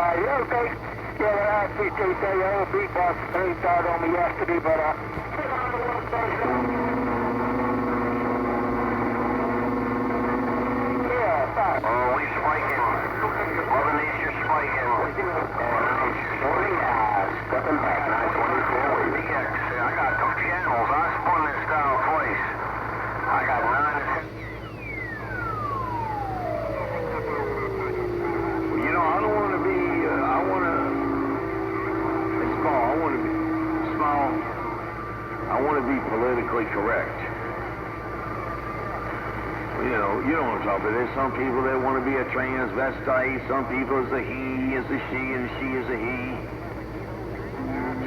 you okay? Yeah, well, I appreciate that. Your old beatbox really started on me yesterday, but yeah, fine. Oh, we spiking. Mother Nature spiking. Morning, stepping back, 924 with BX. I got some channels. I spun this down twice. I got 9 to 10. You know, I don't want to be, I want to, it's small, I want to be, small, I want to be politically correct. You know what I'm talking about. There's some people that want to be a transvestite, some people is a he, is a she, and she is a he.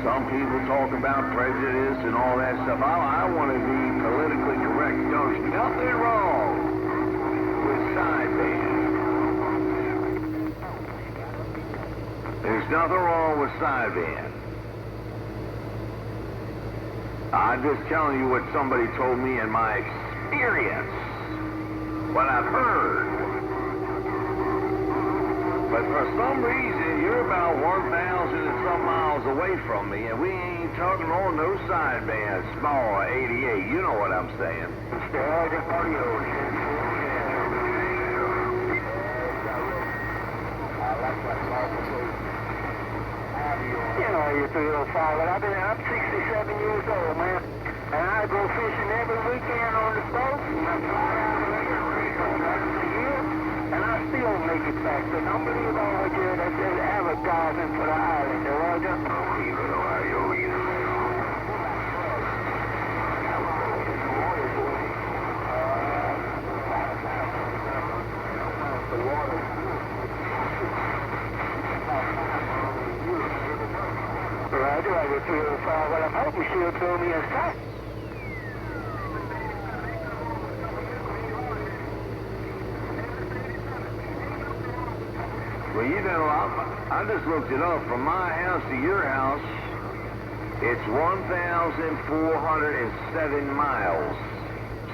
Some people talk about prejudice and all that stuff. I want to be politically correct. There's nothing wrong with sideband. There's nothing wrong with sideband. I'm just telling you what somebody told me in my experience, what I've heard. But for some reason, you're about 1,000 and some miles away from me, and we ain't talking on no sideband, small 88. You know what I'm saying. You know, you're 305, but I'm 67 years old, man. And I go fishing every weekend on the boat. And I fly out of here a year, and I still make it back. So don't believe all what you're that's just advertising for the island, Roger. Roger, I get 305. Well, I'm hoping she'll throw me a shot. Well, you know, I just looked it up. From my house to your house, it's 1,407 miles.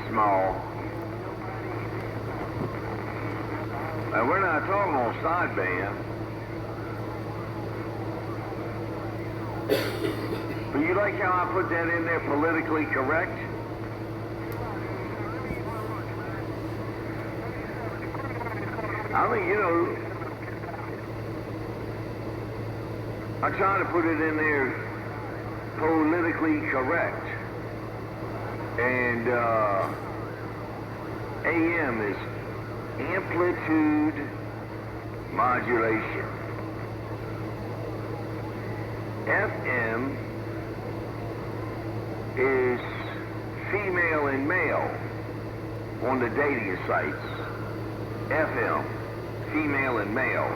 Small. And we're not talking on sideband. But you like how I put that in there, politically correct? I mean, you know, I try to put it in there politically correct. And AM is amplitude modulation. FM is female and male on the dating sites. FM, female and male.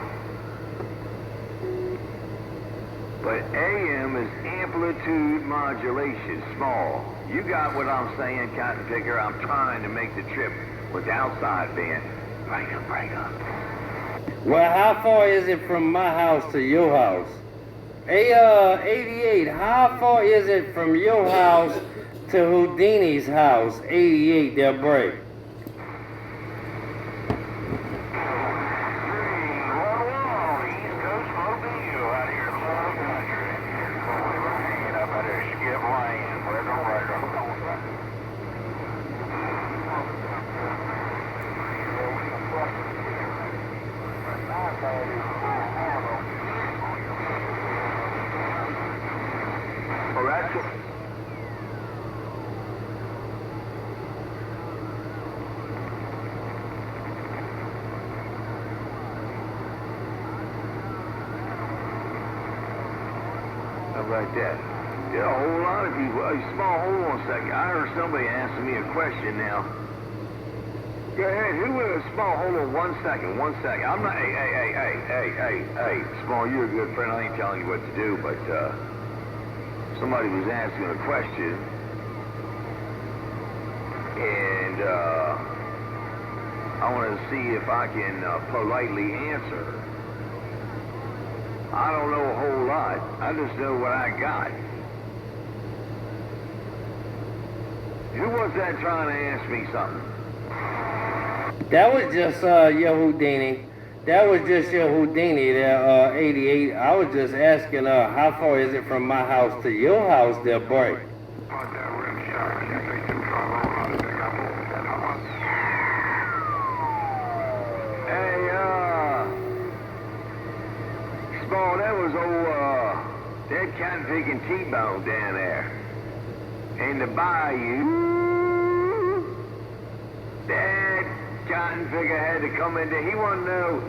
But AM is amplitude modulation, small. You got what I'm saying, Cotton Picker. I'm trying to make the trip without sideband. Break up. Well, how far is it from my house to your house? Hey, 88, how far is it from your house to Houdini's house? 88, they'll break. Like that. Yeah, a whole lot of people. Small, hold on a second. I heard somebody asking me a question now. Go ahead. Who was small? Hold on 1 second. 1 second. I'm not. Hey. Small, you're a good friend. I ain't telling you what to do, but somebody was asking a question, and I want to see if I can politely answer. I don't know a whole lot. I just know what I got. Who was that trying to ask me something? That was just your Houdini. That was just your Houdini there, 88. I was just asking, how far is it from my house to your house there, Bray? Hey, Small, that was old, that cotton picking T-Bone down there. In the bayou. That cotton picker had to come in there. He wanted to know.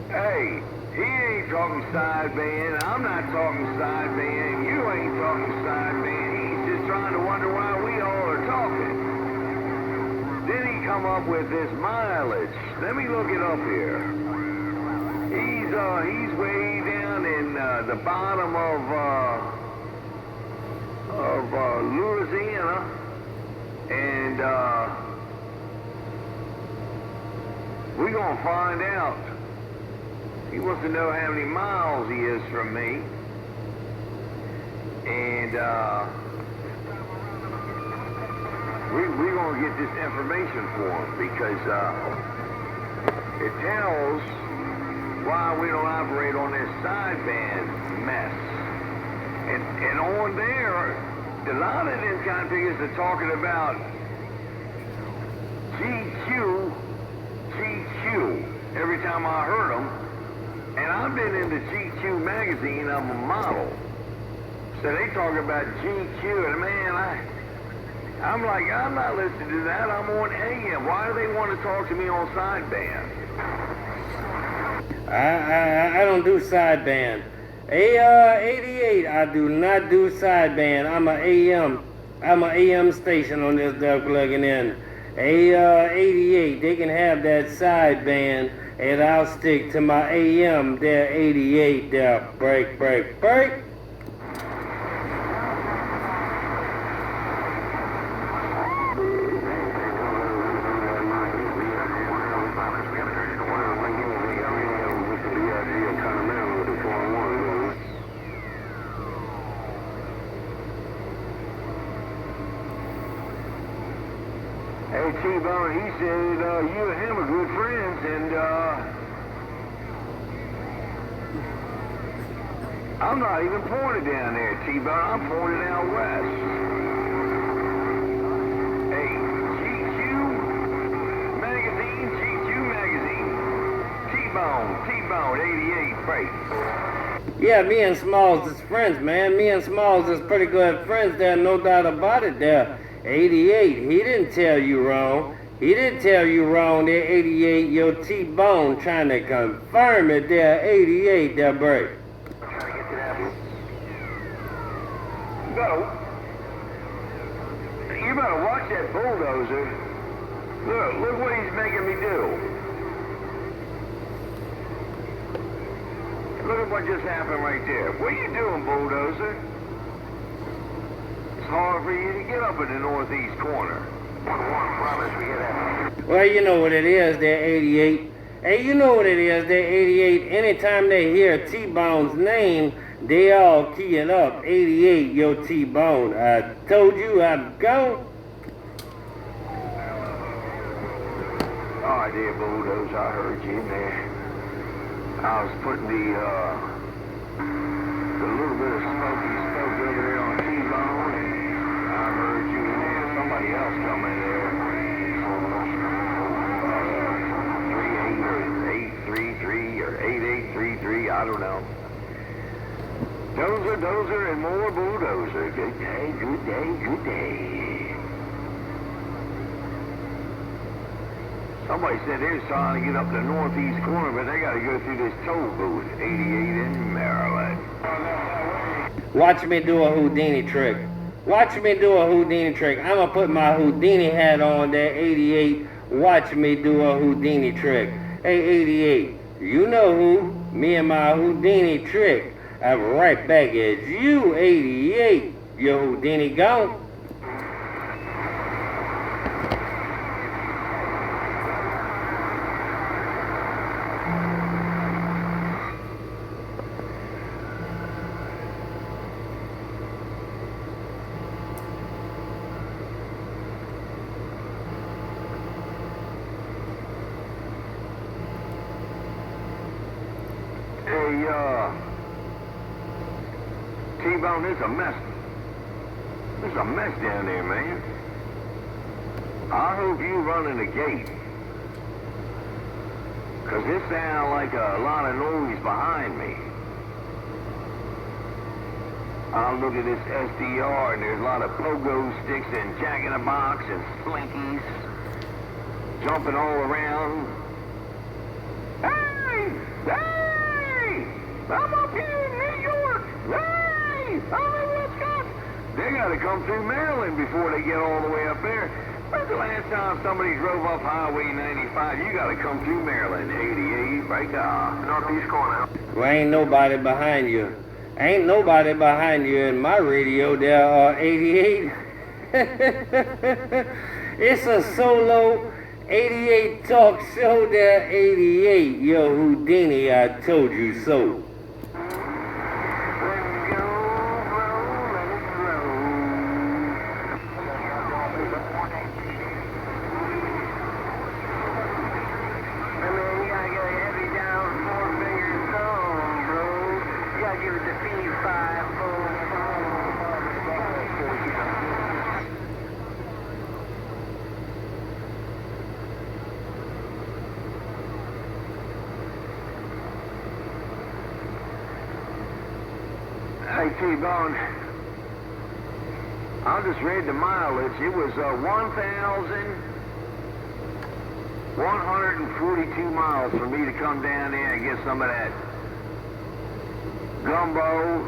Hey, he ain't talking sideband. I'm not talking sideband. You ain't talking sideband. He's just trying to wonder why we all are talking. Then he come up with this mileage. Let me look it up here. He's way down in the bottom of Louisiana, and we're gonna find out. He wants to know how many miles he is from me, and we're gonna get this information for him because it tells why we don't operate on this sideband mess. And on there, a lot of them kind of figures are talking about GQ every time I heard them. And I've been in the GQ magazine, I'm a model. So they talk about GQ, and man, I'm like, I'm not listening to that, I'm on AM. Why do they want to talk to me on sideband? I don't do sideband. 88, I do not do sideband. I'm a AM station on this duck plugging in. 88, they can have that sideband, and I'll stick to my AM there, 88 there. Break. Hey, T-Bone, he said you and him are good friends, and I'm not even pointed down there, T-Bone. I'm pointed out west. Hey, GQ magazine. T-Bone, 88, break. Yeah, me and Smalls is friends, man. Me and Smalls is pretty good friends there, no doubt about it there. 88, he didn't tell you wrong. He didn't tell you wrong there, 88, your T-Bone trying to confirm it there, 88, there, break. You better watch that bulldozer. Look what he's making me do. Look at what just happened right there. What are you doing, bulldozer? It's hard for you to get up in the northeast corner. Well, you know what it is there, 88. Hey, you know what it is there, 88. Anytime they hear T-Bone's name, they all key it up. 88, your T-Bone. I told you I'm gone. Oh, I did, bulldozer. I heard you in there. I was putting the little bit of smoke you smoked over there on T-Bone, and I heard you in there. Somebody else come in there. 38 or 8833, I don't know. Dozer, and more bulldozer. Good day. Somebody said they're trying to get up the northeast corner, but they got to go through this toll booth, 88 in Maryland. Watch me do a Houdini trick. Watch me do a Houdini trick. I'm going to put my Houdini hat on there, 88. Watch me do a Houdini trick. Hey, 88, you know who? Me and my Houdini trick. I'm right back at you, 88. Your Houdini gone. Hey, T-Bone, there's a mess. There's a mess down there, man. I hope you running the gate. Cause this sounds like a lot of noise behind me. I look at this SDR and there's a lot of pogo sticks and jack-in-the-box and slinkies jumping all around. Hey! Hey! I'm up here in New York! Hey! I'm in Wisconsin! They gotta come through Maryland before they get all the way up there. When's the last time somebody drove up Highway 95? You gotta come through Maryland. 88, right there. Northeast corner. Well, ain't nobody behind you. Ain't nobody behind you in my radio there, 88. It's a solo 88 talk show there, 88. Yo, Houdini, I told you so. Hey, T-Bone, I just read the mileage. It was 1,142 miles for me to come down there and get some of that gumbo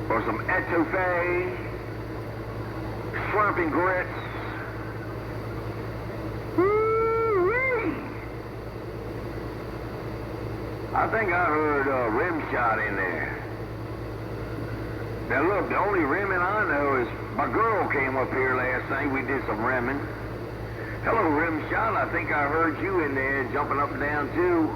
or some etouffee, shrimp and grits. Woo-wee. I think I heard a rim shot in there. Now look, the only rimming I know is my girl came up here last night. We did some rimming. Hello, rim shot. I think I heard you in there jumping up and down too.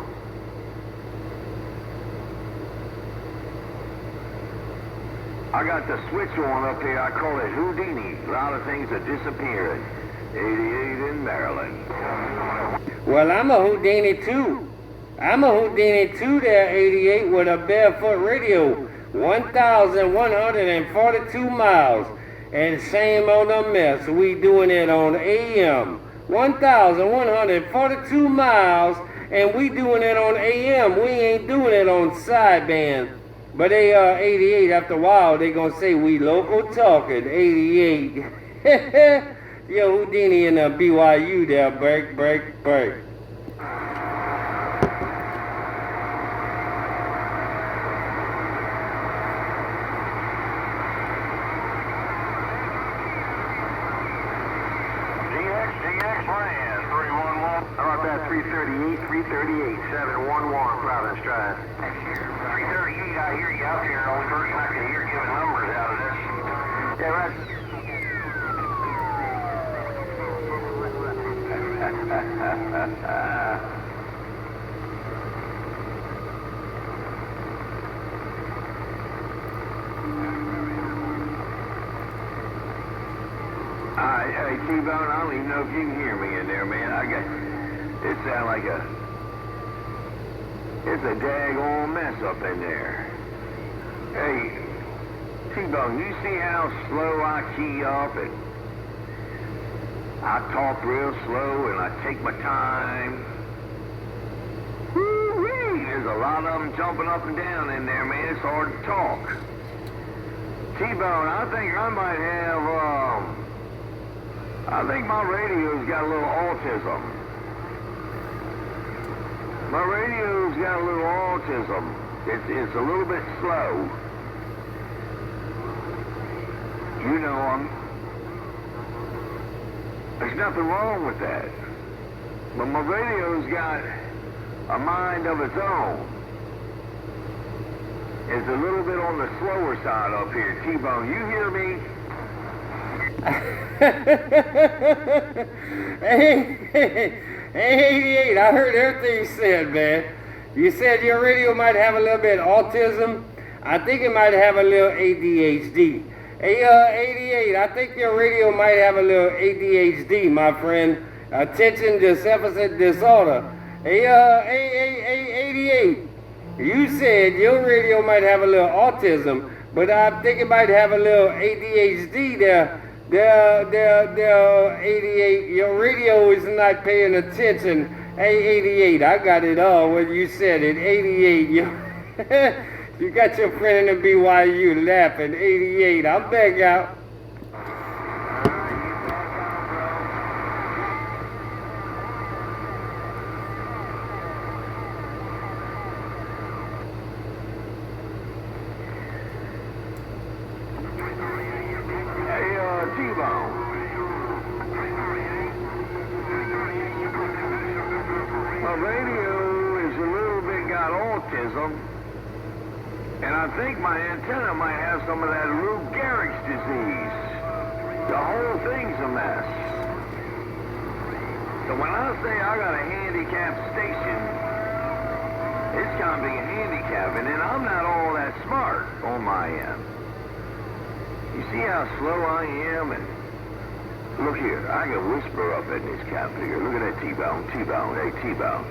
I got the switch on up here. I call it Houdini. A lot of things are disappearing. 88 in Maryland. Well, I'm a Houdini too. I'm a Houdini too there, 88, with a barefoot radio. 1,142 miles. And same on the mess. We doing it on AM. 1,142 miles. And we doing it on AM. We ain't doing it on sideband. But they 88, after a while, they gonna say we local talking, 88. Yo, Houdini in the BYU there, break. DX ran 311. How about that 338, 711, Providence Drive. 338, I hear you out there. Only person I can hear giving numbers out of this. Yeah, right. Hey, T-Bone, I don't even know if you can hear me in there, man. It sounds like it's a daggone mess up in there. Hey, T-Bone, you see how slow I key up and I talk real slow and I take my time? Woo-wee! There's a lot of them jumping up and down in there, man. It's hard to talk. T-Bone, I think I might have, I think my radio's got a little autism. My radio's got a little autism. It's a little bit slow. You know, there's nothing wrong with that. But my radio's got a mind of its own. It's a little bit on the slower side up here. T-Bone, you hear me? Hey, 88, I heard everything you said, man. You said your radio might have a little bit of autism. I think it might have a little ADHD. Hey, 88, I think your radio might have a little ADHD, my friend. Attention deficit disorder. Hey, 88, You said your radio might have a little autism, but I think it might have a little ADHD there. There, 88. Your radio is not paying attention. Hey, 88, I got it all when you said it. 88, you got your friend in the BYU laughing. 88, I'm back out. And I think my antenna might have some of that Lou Gehrig's disease. The whole thing's a mess. So when I say I got a handicapped station, it's kind of being handicapped, and then I'm not all that smart on my end. You see how slow I am? And look here, I can whisper up in this cap here. Look at that T-Bone, hey T-Bone.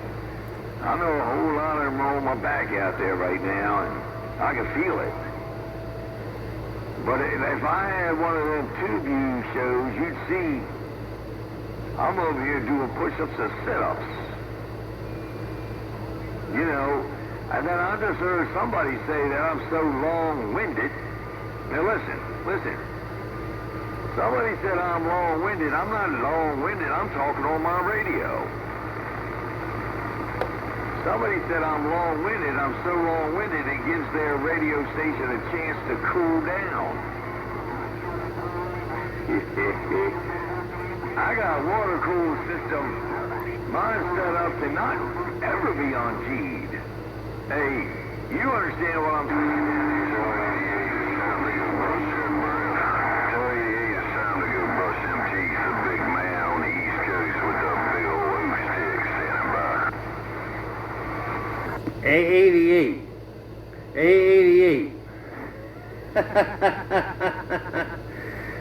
I know a whole lot of them are on my back out there right now, and I can feel it. But if I had one of them TubeView shows, you'd see I'm over here doing push-ups and sit-ups. You know, and then I just heard somebody say that I'm so long-winded. Now listen. Somebody said I'm long-winded. I'm not long-winded. I'm talking on my radio. Somebody said I'm long-winded. I'm so long-winded it gives their radio station a chance to cool down. I got a water-cooled system. Mine's set up to not ever be on-G'd. Hey, you understand what I'm saying? A88. A88.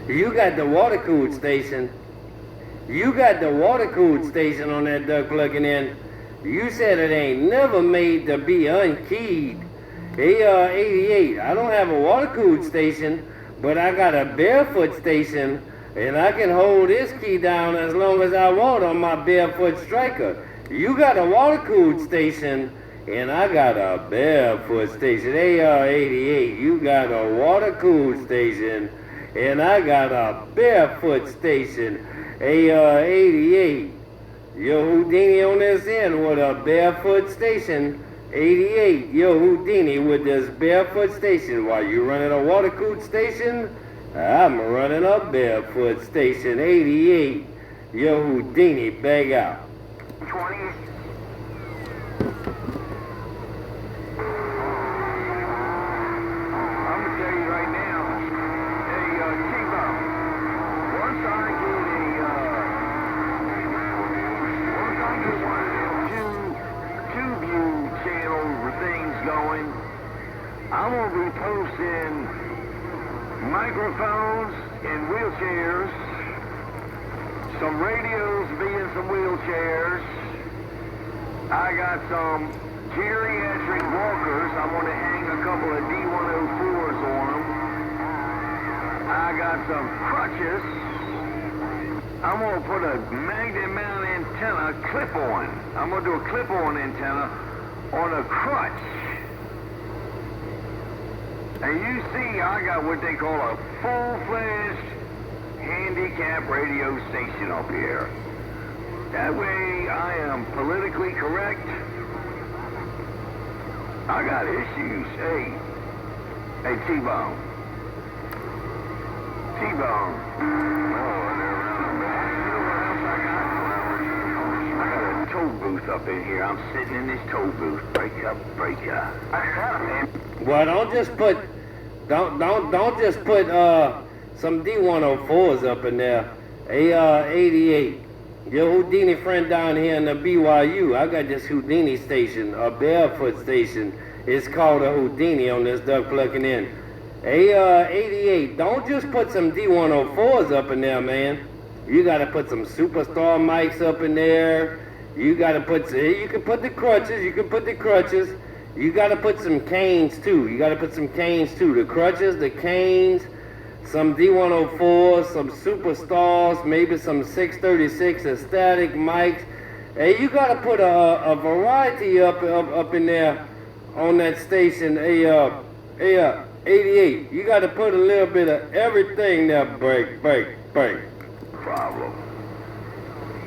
You got the water-cooled station. You got the water-cooled station on that duck plugging in. You said it ain't never made to be unkeyed. A88. I don't have a water-cooled station, but I got a barefoot station, and I can hold this key down as long as I want on my barefoot striker. You got a water-cooled station, and I got a barefoot station. AR88, you got a water-cooled station, and I got a barefoot station. AR88, yo Houdini on this end with a barefoot station. 88, yo Houdini with this barefoot station. While you running a water-cooled station, I'm running a barefoot station. 88, yo Houdini, bag out. 20. I'm going to be posting microphones in wheelchairs, some radios being some wheelchairs. I got some geriatric walkers. I'm going to hang a couple of D104s on them. I got some crutches. I'm going to put a magnet mount antenna clip-on. I'm going to do a clip-on antenna on a crutch. And you see, I got what they call a full-fledged handicap radio station up here. That way I am politically correct. I got issues. Hey, T-Bone. T-Bone. I got a toll booth up in here. I'm sitting in this toll booth. Break up. Well, don't just put some D104s up in there. AR88. Your Houdini friend down here in the BYU, I got this Houdini station, a barefoot station. It's called a Houdini on this duck plugging in. AR88, don't just put some D104s up in there, man. You gotta put some superstar mics up in there. You can put the crutches. You gotta put some canes too. The crutches, the canes, some D104s, some Superstars, maybe some 636 static mics. Hey, you gotta put a variety up in there on that station. 88. You gotta put a little bit of everything there. Break. Problem.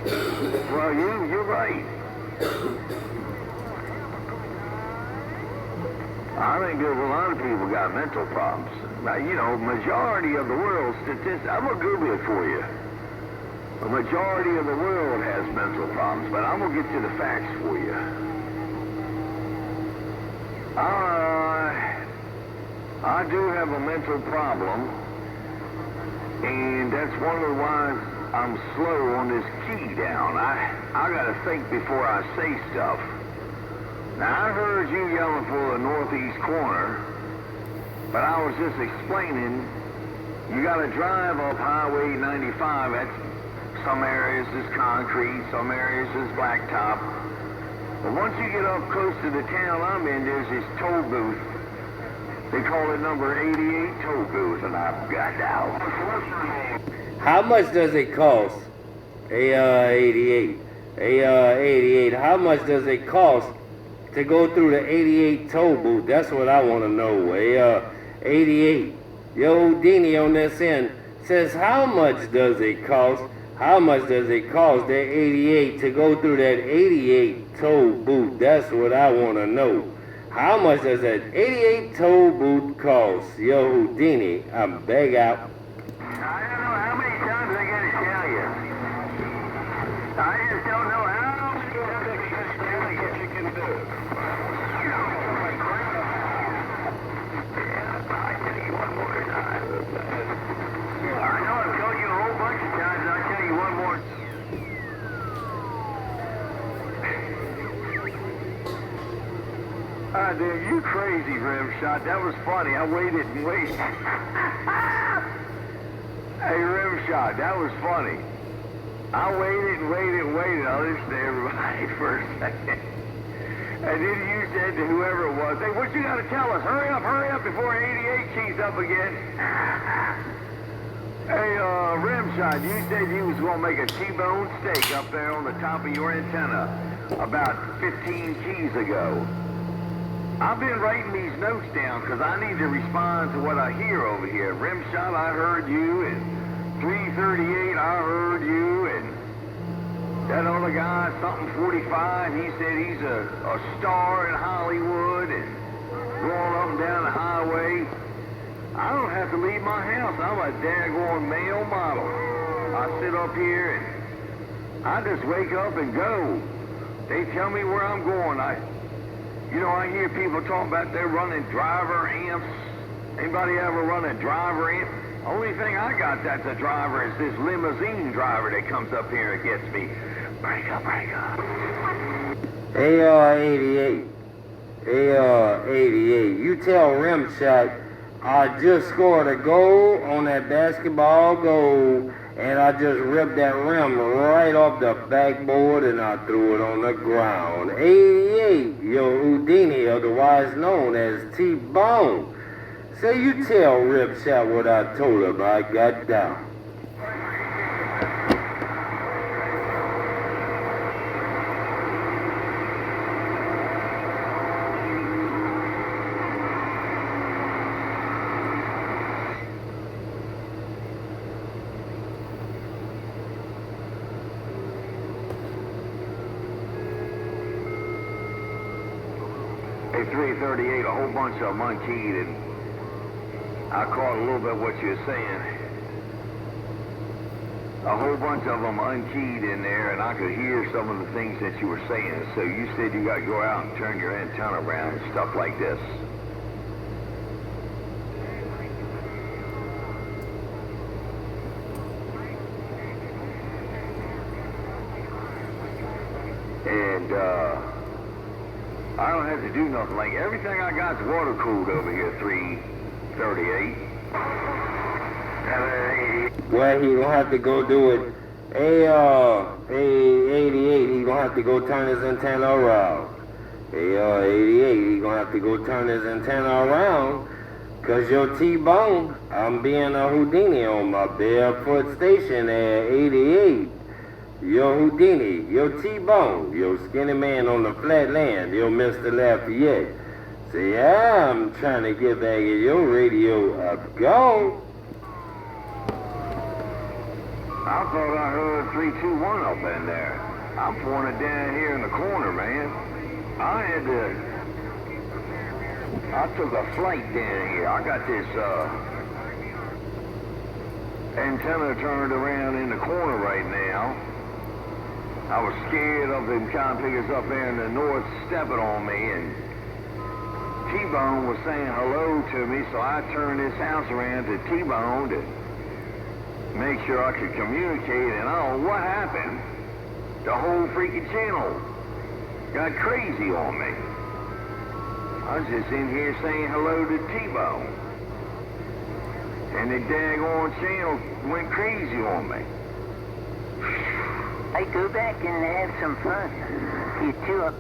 Well, you're right. I think there's a lot of people got mental problems. Now, you know, majority of the world's statistics, I'm going to Google it for you. The majority of the world has mental problems, but I'm going to get you the facts for you. I do have a mental problem, and that's one of the why I'm slow on this key down. I got to think before I say stuff. Now, I heard you yelling for the northeast corner, but I was just explaining, you got to drive up Highway 95. That's, some areas is concrete, some areas is blacktop. But once you get up close to the town I'm in, there's this toll booth. They call it number 88 toll booth, and I've got out. How much does it cost? 88. 88. How much does it cost to go through the 88 toll booth? That's what I want to know. 88. Yo, Houdini on this end says, how much does it cost? How much does it cost, that 88, to go through that 88 toll booth? That's what I want to know. How much does that 88 toll booth cost? Yo, Houdini, I'm beg out. I don't know how many times I got to tell you. I just don't know how many times I got to tell you you can do. I'll tell you one more time. I know I've told you a whole bunch of times, and I'll tell you one more. Ah, dude, you crazy, Rimshot. That was funny. I waited and waited. Hey, Rimshot, that was funny. I waited and waited and waited. I listened to everybody for a second. And then you said to whoever it was, hey, what you got to tell us? Hurry up before 88 keys up again. Hey, Rimshot, you said you was going to make a T-bone steak up there on the top of your antenna about 15 keys ago. I've been writing these notes down because I need to respond to what I hear over here. Rimshot, I heard you, and 338, I heard you, and that other guy, something 45, he said he's a star in Hollywood and going up and down the highway. I don't have to leave my house. I'm a daggone male model. I sit up here and I just wake up and go. They tell me where I'm going. You know, I hear people talking about they're running driver amps. Anybody ever run a driver amp? Only thing I got that's a driver is this limousine driver that comes up here and gets me. Break up. AR-88. AR-88. You tell Rimshot I just scored a goal on that basketball goal, and I just ripped that rim right off the backboard and I threw it on the ground. 88, yo, Houdini, otherwise known as T-Bone. So you tell Rimshot what I told him I got down. Hey, 338, a whole bunch of them unkeyed, and I caught a little bit of what you were saying. A whole bunch of them unkeyed in there, and I could hear some of the things that you were saying. So you said you got to go out and turn your antenna around and stuff like this. And, I don't have to do nothing. Like, everything I got's water cooled over here, 338. Well, he don't have to go do it. 88, he don't have to go turn his antenna around. Hey, 88, you gonna have to go turn his antenna around, 'cause your T-Bone, I'm being a Houdini on my barefoot station at 88. Yo Houdini, yo T-Bone, yo skinny man on the flat land, yo Mr. Lafayette. See, I'm trying to get back at your radio up gone. I thought I heard 321 up in there. I'm pointed down here in the corner, man. I took a flight down here. I got this, antenna turned around in the corner right now. I was scared of them cottonpickers up there in the north stepping on me, and T-Bone was saying hello to me, so I turned this house around to T-Bone to make sure I could communicate, and I don't know what happened. The whole freaking channel got crazy on me. I was just in here saying hello to T-Bone, and the daggone channel went crazy on me. Hey, go back and have some fun. You two up.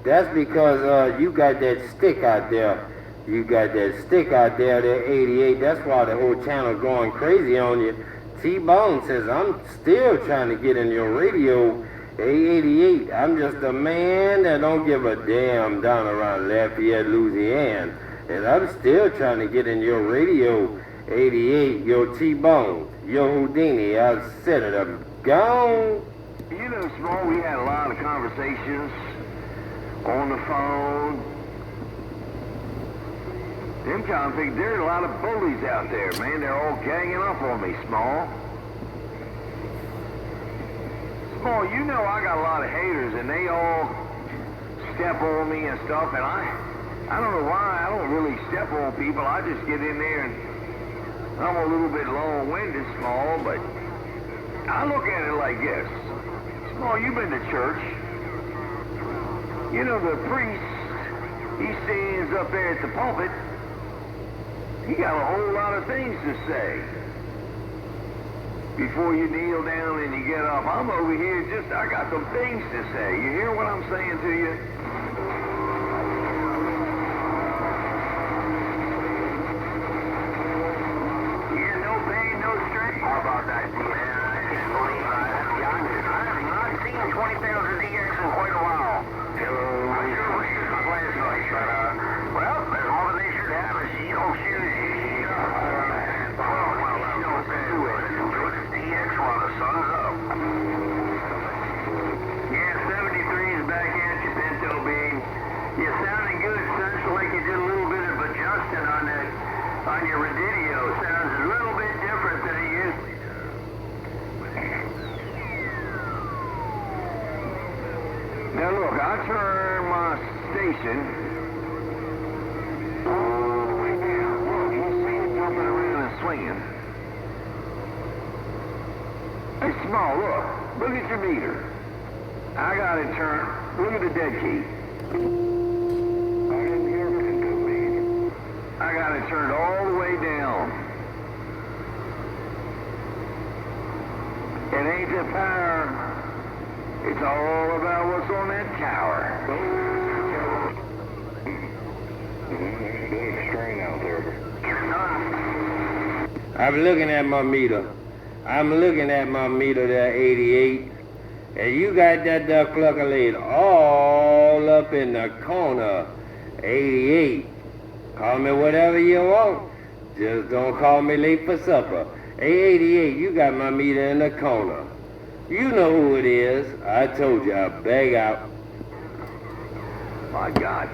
That's because you got that stick out there. You got that stick out there, that 88. That's why the whole channel going crazy on you. T-Bone says, I'm still trying to get in your radio, 88. I'm just a man that don't give a damn down around Lafayette, Louisiana. And I'm still trying to get in your radio, 88, yo T-Bone, yo Houdini. I said it, I'm gone. You know, Small, we had a lot of conversations on the phone. Them convicts, there are a lot of bullies out there, man. They're all ganging up on me, Small. Small, you know I got a lot of haters, and they all step on me and stuff, and I don't know why I don't really step on people. I just get in there, and I'm a little bit long-winded, Small, but I look at it like this. Small, you've been to church. You know, the priest, he stands up there at the pulpit. He got a whole lot of things to say before you kneel down and you get up. I'm over here I got some things to say. You hear what I'm saying to you? Yeah, no pain, no strain. How about that, D? Man, I can't believe I have not seen 20,000 DX in quite a while. Hello. I'm sure we should have last night, but, well, as long as they should have us, you don't shoot it. DX while the sun's up. Yeah, 73 is back at you, Pinto Bean. You're sounding good, son. So like you did a little bit of adjusting on your radio. Sounds a little bit different than it used to. Now look, I turn my station all the way down. Look, you see it jumping around and swinging. Hey, Small, look at your meter. I got it turned. Look at the dead key. I didn't hear Pinto Bean. I got it turned all the way down. It ain't the power. It's all about what's on that tower. Big strain out there. Get it done. I'm looking at my meter. I'm looking at my meter there, 88. And you got that duck clucker laid all up in the corner, 88. Call me whatever you want. Just don't call me late for supper. Hey, 88, you got my meter in the corner. You know who it is. I told you, I'll bag out. My God.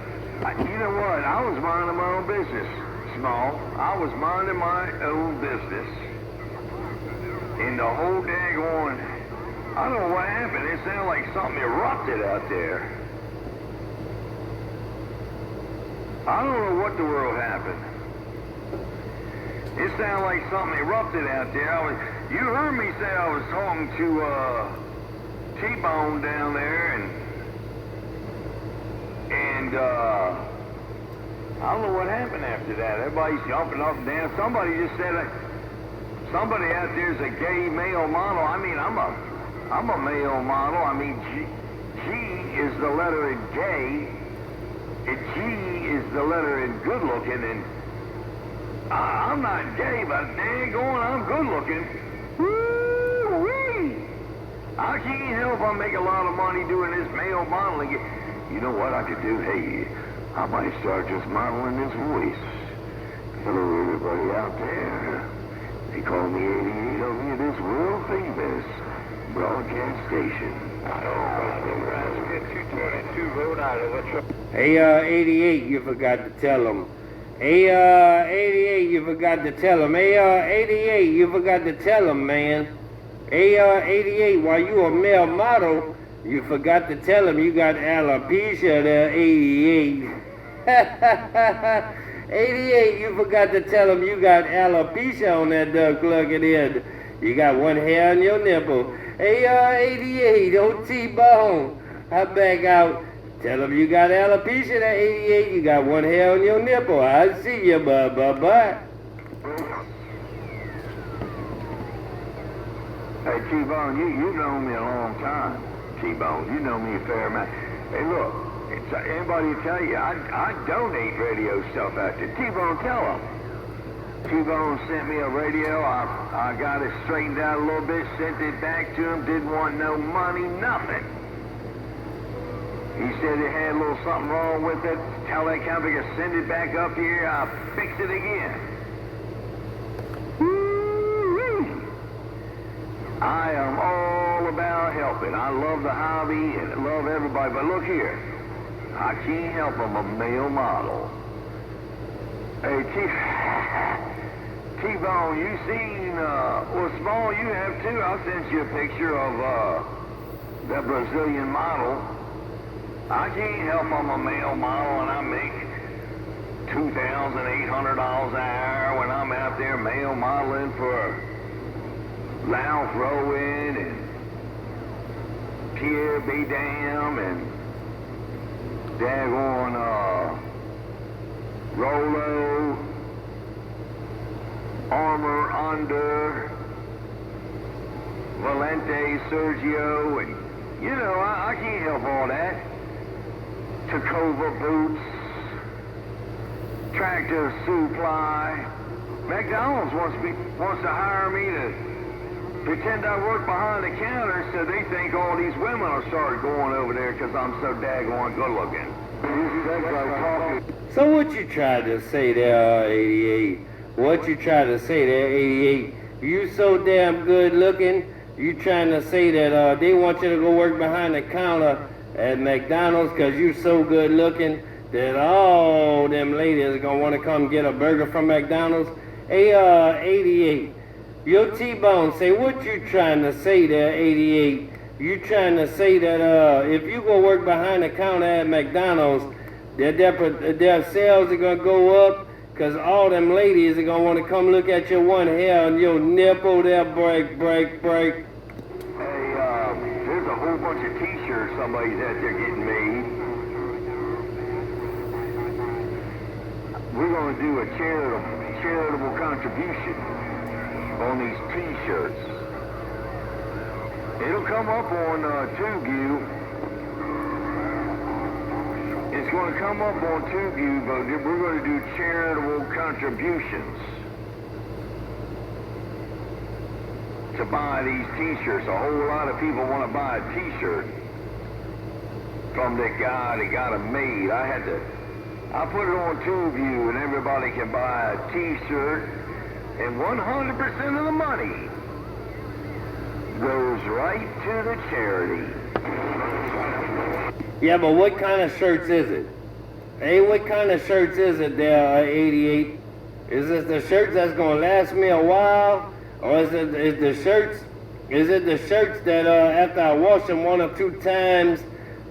You know what? I was minding my own business, Small. I was minding my own business. And the whole daggone, I don't know what happened. It sounded like something erupted out there. I don't know what the world happened. It sounded like something erupted out there. You heard me say I was talking to T-Bone down there, and I don't know what happened after that. Everybody's jumping up and down. Somebody just said somebody out there's a gay male model. I mean, I'm a male model. I mean, G is the letter in gay, and G is the letter in good looking, and I'm not gay, but daggone, I'm good looking. Woo-wee! I can't help I make a lot of money doing this male modeling. You know what I could do? Hey, I might start just modeling this voice. Hello, everybody out there. They call me 88 over here, this world famous broadcast station. Nebraska 222, Rhode Island. What's up? Hey, 88, you forgot to tell him. Hey, 88, you forgot to tell him. Hey, 88, you forgot to tell him, man. Hey, 88, while you a male model, you forgot to tell him you got alopecia there, 88. 88, you forgot to tell him you got alopecia on that duck looking in. You got one hair on your nipple. Hey, 88, old T-Bone, I back out. Tell him you got alopecia there, 88. You got one hair on your nipple. I see you, bye. Hey, T-Bone, you know me a long time. T-Bone, you know me a fair amount. Hey, look, anybody will tell you, I donate radio stuff out there. T-Bone, tell them. T-Bone sent me a radio. I got it straightened out a little bit, sent it back to him, didn't want no money, nothing. He said it had a little something wrong with it. Tell that company to send it back up here. I'll fix it again. Woo-wee. I am all about helping. I love the hobby and love everybody. But look here. I can't help I'm a male model. Hey, T-Bone, you seen, well, Small, you have too. I sent you a picture of that Brazilian model. I can't help I'm a male model and I make $2,800 an hour when I'm out there male modeling for Ralph Rowan and Pierre B. Dam and daggone Rolo, Armor Under, Valente Sergio, and you know, I can't help all that. Tacova Boots, Tractor Supply. McDonald's wants to hire me to pretend I work behind the counter so they think all these women will start going over there because I'm so daggone good looking. So what you tried to say there, 88? What you tried to say there, 88? You so damn good looking, you trying to say that they want you to go work behind the counter at McDonald's because you so good looking that all them ladies are going to want to come get a burger from McDonald's? Hey, 88, your T-Bone say, what you trying to say there, 88? You trying to say that if you go work behind the counter at McDonald's, their sales are going to go up because all them ladies are going to want to come look at your one hair on your nipple there, break. Hey, there's a whole bunch of t-shirts somebody's out there getting made. We're going to do a charitable contribution on these t-shirts. It'll come up on TubeView. It's going to come up on TubeView, but we're going to do charitable contributions to buy these t-shirts. A whole lot of people want to buy a t-shirt from the guy that got them made. I put it on TubeView and everybody can buy a t-shirt and 100% of the money goes right to the charity. Yeah, but what kind of shirts is it? Hey, what kind of shirts is it there, 88? Is this the shirts that's going to last me a while? Or is it the shirts that after I wash them 1 or 2 times,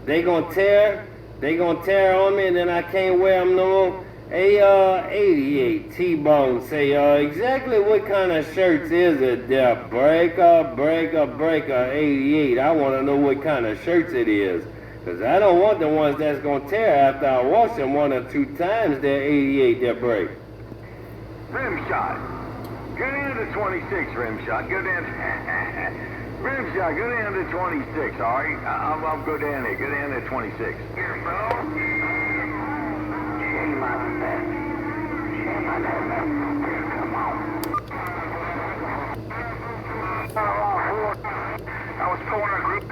they going to tear? They going to tear on me and then I can't wear them no more? Hey, 88, T-Bone say, exactly what kind of shirts is it there? Breaker, 88. I want to know what kind of shirts it is. Because I don't want the ones that's going to tear after I wash them 1 or 2 times there, 88, there break. Rim shot. Go down to 26, rim shot. Go down. Rimshot, go down to 26, all right? I'll go down there. Go down to 26. Here, bro. Shame on that. Shame on that. Come on. I was pulling a group.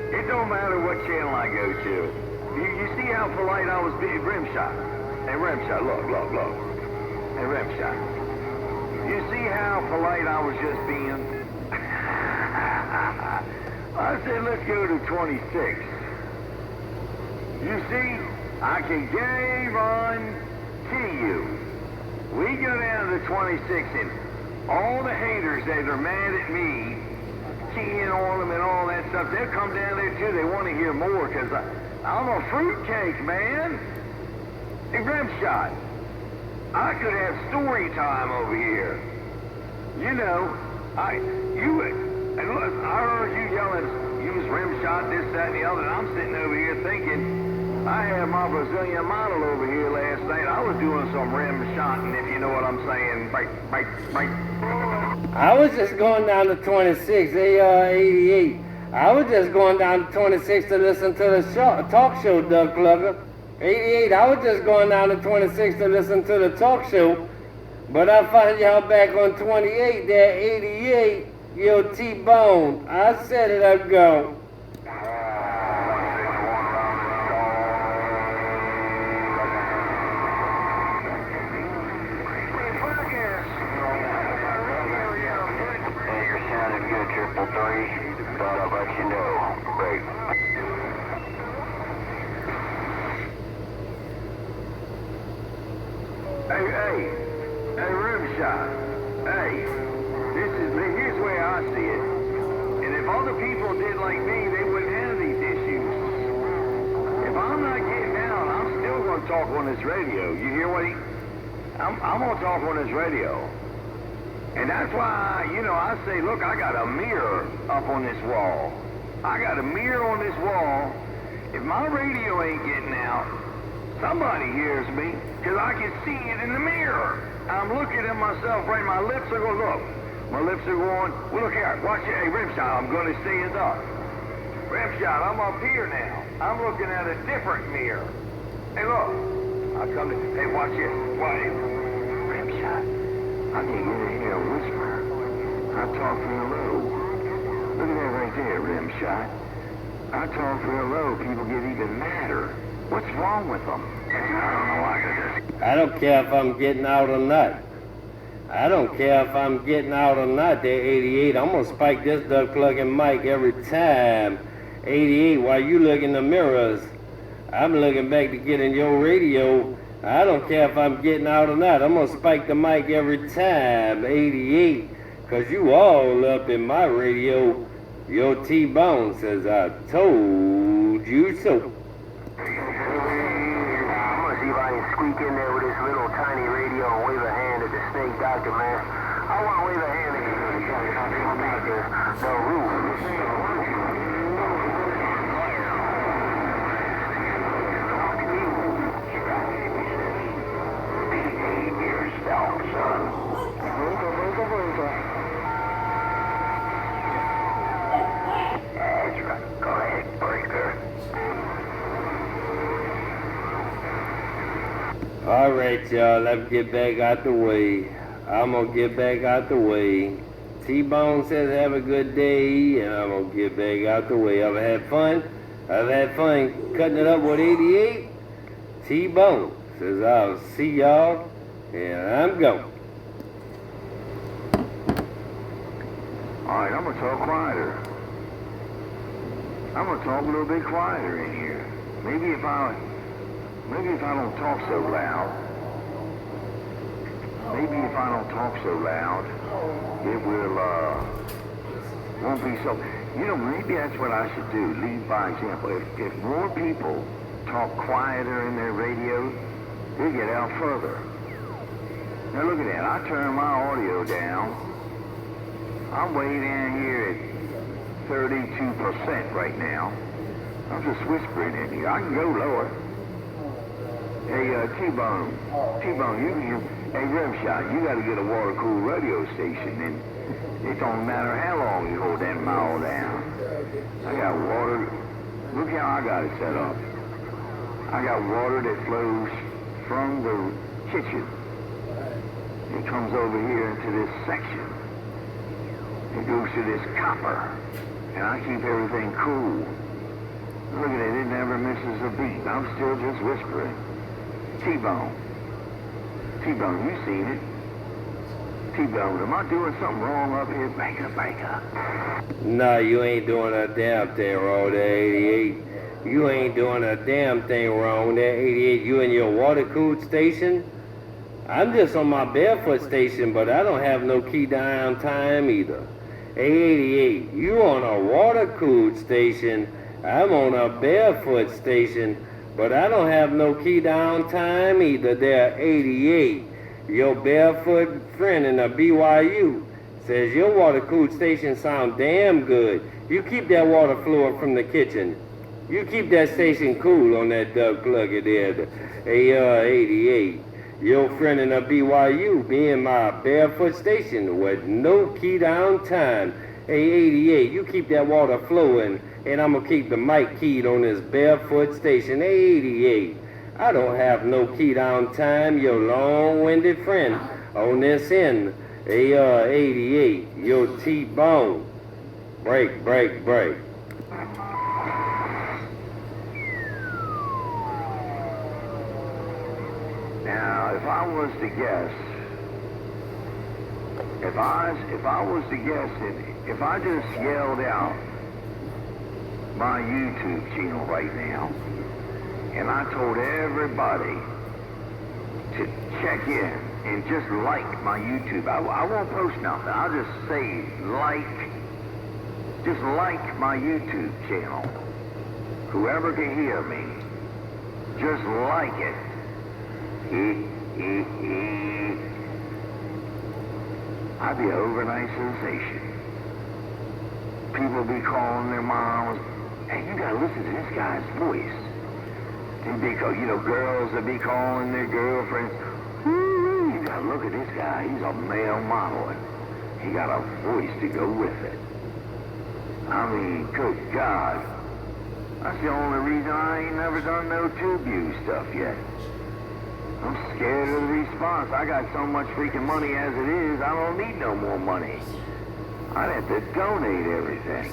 It don't matter what channel I go to. You see how polite I was being? Rimshot. Hey, Rimshot, look. Hey, Rimshot. You see how polite I was just being? I said, let's go to 26. You see, I can guarantee you, we go down to 26 and all the haters that are mad at me, keying on them and all that stuff, they'll come down there too. They want to hear more because I'm a fruitcake, man. Hey, Rimshot, I could have story time over here. You know, and look, I heard you yelling, you was Rimshot, this, that, and the other, and I'm sitting over here thinking, I had my Brazilian model over here last night. I was doing some Rimshotting, if you know what I'm saying. Bite. I was just going down to 26, 88. I was just going down to 26 to listen to the talk show, Doug Clucker. 88, I was just going down to 26 to listen to the talk show. But I find y'all back on 28, there, 88, yo, T-Bone. I said it, I'd go. Thought I'd let you know. Great. Hey, Rimshot. Hey, here's the way I see it. And if other people did like me, they wouldn't have these issues. If I'm not getting out, I'm still going to talk on this radio. You hear what I'm going to talk on this radio. And that's why, I say, look, I got a mirror up on this wall. I got a mirror on this wall. If my radio ain't getting out, somebody hears me, because I can see it in the mirror. I'm looking at myself, right? My lips are going, look. My lips are going, well, look here. Watch it. Hey, Rimshot, I'm going to stand up. Rimshot, I'm up here now. I'm looking at a different mirror. Hey, look. Hey, watch this. Watch it. Rimshot. I can hear a whisper. I talk real low. Look at that right there, Rimshot. I talk real low. People get even madder. What's wrong with them? I don't know. I don't care if I'm getting out or not. I don't care if I'm getting out or not. They're 88. I'm going to spike this duck plugging mic every time. 88, while you look in the mirrors, I'm looking back to get in your radio. I don't care if I'm getting out or not. I'm going to spike the mic every time, 88, because you all up in my radio. Your T-Bone says, I told you so. I'm going to see if I can squeak in there with this little tiny radio and wave a hand at the snake doctor, man. I want to wave a hand at you. The roof. All right, y'all, let's get back out the way. I'm going to get back out the way. T-Bone says have a good day, and I'm going to get back out the way. I've had fun cutting it up with 88. T-Bone says I'll see y'all, and I'm going. All right, I'm going to talk quieter. I'm going to talk a little bit quieter in here. Maybe if I don't talk so loud, it won't be so. Maybe that's what I should do. Lead by example. If more people talk quieter in their radio, they'll get out further. Now look at that. I turn my audio down. I'm way down here at 32% right now. I'm just whispering in here. I can go lower. Hey, T-Bone, hey, Rimshot, you gotta get a water-cooled radio station, and it don't matter how long you hold that mile down. I got water. Look how I got it set up. I got water that flows from the kitchen. It comes over here into this section. It goes to this copper. And I keep everything cool. Look at it, it never misses a beat. I'm still just whispering. T-Bone, you seen it. T-Bone, am I doing something wrong up here? Back up. Nah, you ain't doing a damn thing wrong there, 88. You ain't doing a damn thing wrong there, 88. You in your water-cooled station? I'm just on my barefoot station, but I don't have no key down time either. Hey, 88, you on a water-cooled station. I'm on a barefoot station, but I don't have no key down time either there, 88. Your barefoot friend in the BYU says your water-cooled station sound damn good. You keep that water flowing from the kitchen. You keep that station cool on that duck plugger there, hey, 88. Your friend in the BYU being my barefoot station with no key down time. Hey, 88, you keep that water flowing, and I'm gonna keep the mic keyed on this barefoot station. Hey, 88, I don't have no key down time, your long-winded friend on this end. Hey, 88, your T-Bone. Break. Now, if I was to guess, if I was to guess, if I just yelled out my YouTube channel right now, and I told everybody to check in and just like my YouTube, I won't post nothing. I'll just say just like my YouTube channel. Whoever can hear me, just like it. I'd be an overnight sensation. People be calling their moms, hey, you gotta listen to this guy's voice. And girls would be calling their girlfriends, ooh, you gotta look at this guy, he's a male model, and he got a voice to go with it. I mean, good God. That's the only reason I ain't never done no TubeView stuff yet. I'm scared of the response. I got so much freaking money as it is, I don't need no more money. I'd have to donate everything.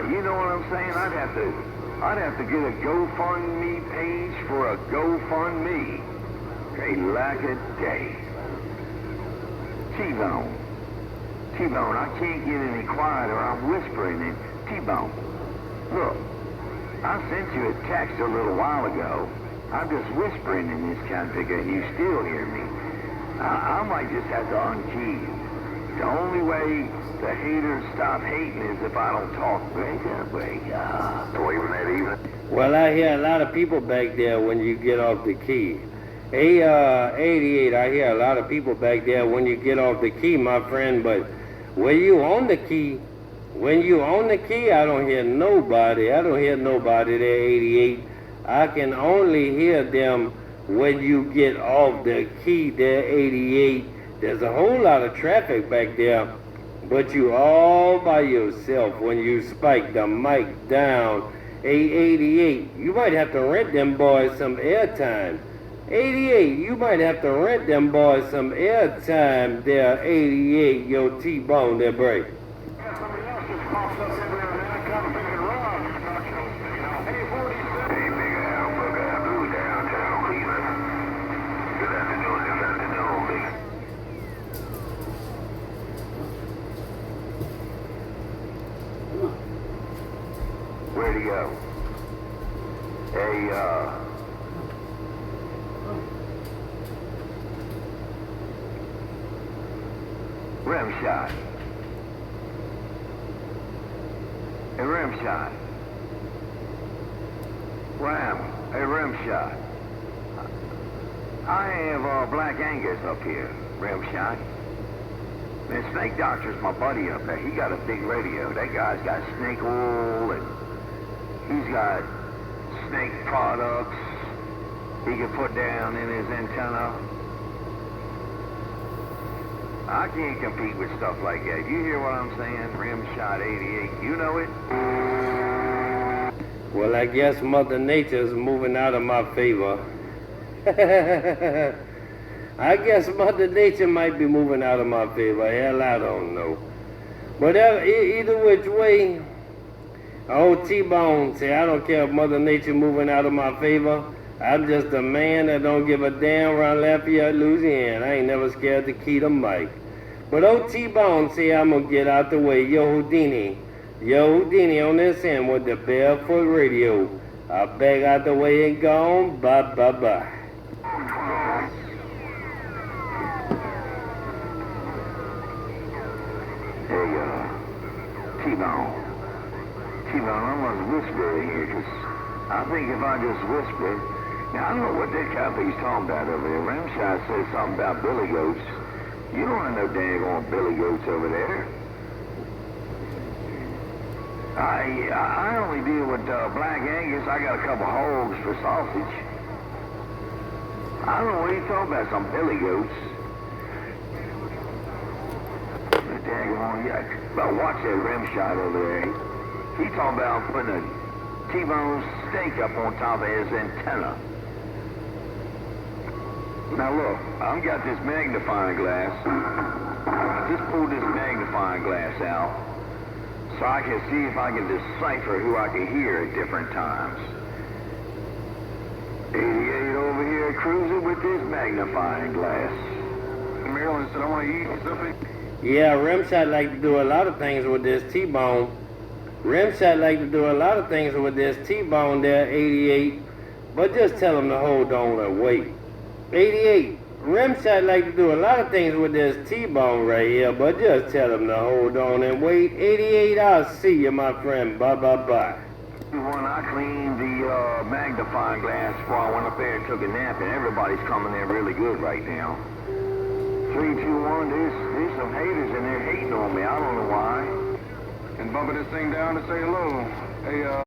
You know what I'm saying? I'd have to get a GoFundMe page for a GoFundMe. Hey, lack a day. T-Bone, I can't get any quieter. I'm whispering in T-Bone. Look, I sent you a text a little while ago. I'm just whispering in this config and you still hear me. I might just have to unkey you. The only way the haters stop hating is if I don't talk. Break up. Waving that even. Well, I hear a lot of people back there when you get off the key. Hey, 88, I hear a lot of people back there when you get off the key, my friend, but when you on the key, I don't hear nobody. I don't hear nobody there, 88. I can only hear them when you get off the key there, 88. There's a whole lot of traffic back there, but you all by yourself when you spike the mic down. Hey, 88, you might have to rent them boys some airtime. 88, you might have to rent them boys some airtime there, 88, your T-Bone, there, break. Somebody else just pops up every now and then, kind of thinking wrong. Hey, 46. Hey, big hamburger, blue downtown Cleveland. Good afternoon, big. Where'd he go? Hey, Rimshot. Hey, Rimshot. Hey, Rimshot. I have Black Angus up here, Rimshot. Man, Snake Doctor's my buddy up there. He got a big radio. That guy's got snake oil, and he's got snake products he can put down in his antenna. I can't compete with stuff like that. You hear what I'm saying? Rimshot 88. You know it? Well, I guess Mother Nature's moving out of my favor. I guess Mother Nature might be moving out of my favor. Hell, I don't know. But either which way, old T-Bone say, I don't care if Mother Nature moving out of my favor. I'm just a man that don't give a damn around Lafayette, Louisiana. I ain't never scared to key the mic. But old T-Bone say I'm gonna get out the way. Yo Houdini on this end with the Barefoot Radio. I beg out the way and gone. Bye bye bye. Hey, T-Bone, I'm gonna whisper in here, 'cause I think if I just whisper, now I don't know what that cowboy's talking about over there. Rimshot said something about billy goats. You don't have no daggone billy goats over there. I only deal with Black Angus. I got a couple hogs for sausage. I don't know what he's talking about, some billy goats. The daggone, yeah. But watch that Rimshot over there. He talking about putting a T-bone steak up on top of his antenna. Now look, I've got this magnifying glass. I just pulled this magnifying glass out so I can see if I can decipher who I can hear at different times. 88 over here cruising with this magnifying glass. Maryland said, I want to eat something. Yeah, Rimshot like to do a lot of things with this T-bone. Rimshot like to do a lot of things with this T-bone there, 88. But just tell him to hold on and wait. 88. Rimshot like to do a lot of things with this T-bone right here, but just tell him to hold on and wait. 88, I'll see you, my friend. Bye, bye, bye. When I cleaned the magnifying glass before I went up there and took a nap, and everybody's coming in really good right now. 3, 2, 1, there's some haters in there hating on me. I don't know why. And bumping this thing down to say hello. Hey,